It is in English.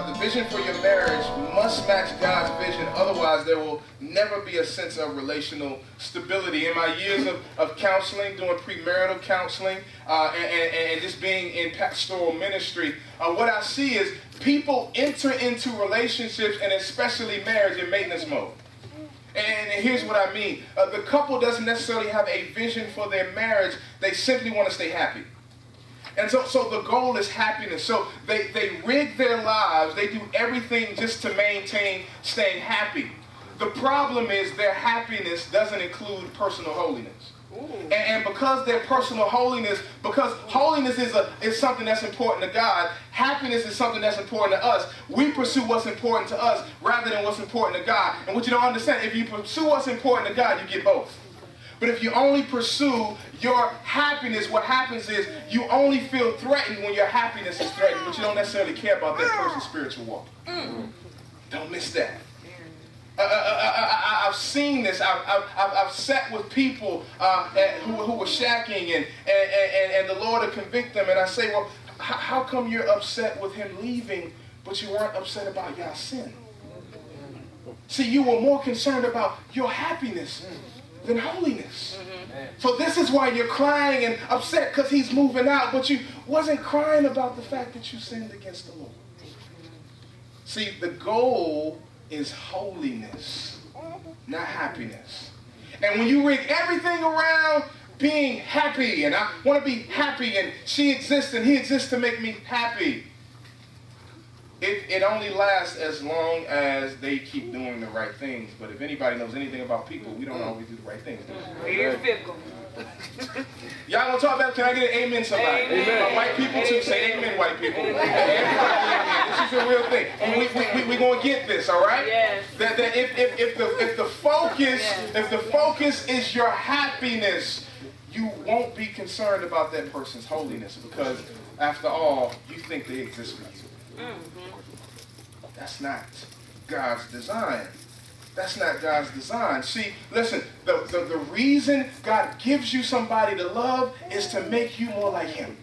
the vision for your marriage must match God's vision. Otherwise, there will never be a sense of relational stability. In my years of counseling, doing premarital counseling, and just being in pastoral ministry, what I see is people enter into relationships, and especially marriage, in maintenance mode. And here's what I mean. The couple doesn't necessarily have a vision for their marriage. They simply want to stay happy. And so the goal is happiness. So they rig their lives. They do everything just to maintain staying happy. The problem is their happiness doesn't include personal holiness. And because their personal holiness, because holiness is something that's important to God, happiness is something that's important to us. We pursue what's important to us rather than what's important to God. And what you don't understand, if you pursue what's important to God, you get both. But if you only pursue your happiness, what happens is you only feel threatened when your happiness is threatened, but you don't necessarily care about that person's spiritual walk. Don't miss that. I've seen this. I've sat with people who were shacking, and the Lord will convict them. And I say, well, how come you're upset with him leaving, but you weren't upset about your sin? See, you were more concerned about your happiness than holiness. So this is why you're crying and upset because he's moving out, but you wasn't crying about the fact that you sinned against the Lord. See, the goal is holiness, not happiness. And when you rig everything around being happy, and I want to be happy, and she exists and he exists to make me happy, it only lasts as long as they keep doing the right things. But if anybody knows anything about people, we don't always do the right things. You're fickle. Y'all gonna talk about, can I get an amen, somebody? Amen. White people too, say amen, white people. Everybody, this is a real thing. And we gonna get this, all right? Yes. That if the focus is your happiness, you won't be concerned about that person's holiness, because after all, you think they exist for you. That's not God's design. That's not God's design. See, listen, the reason God gives you somebody to love is to make you more like him.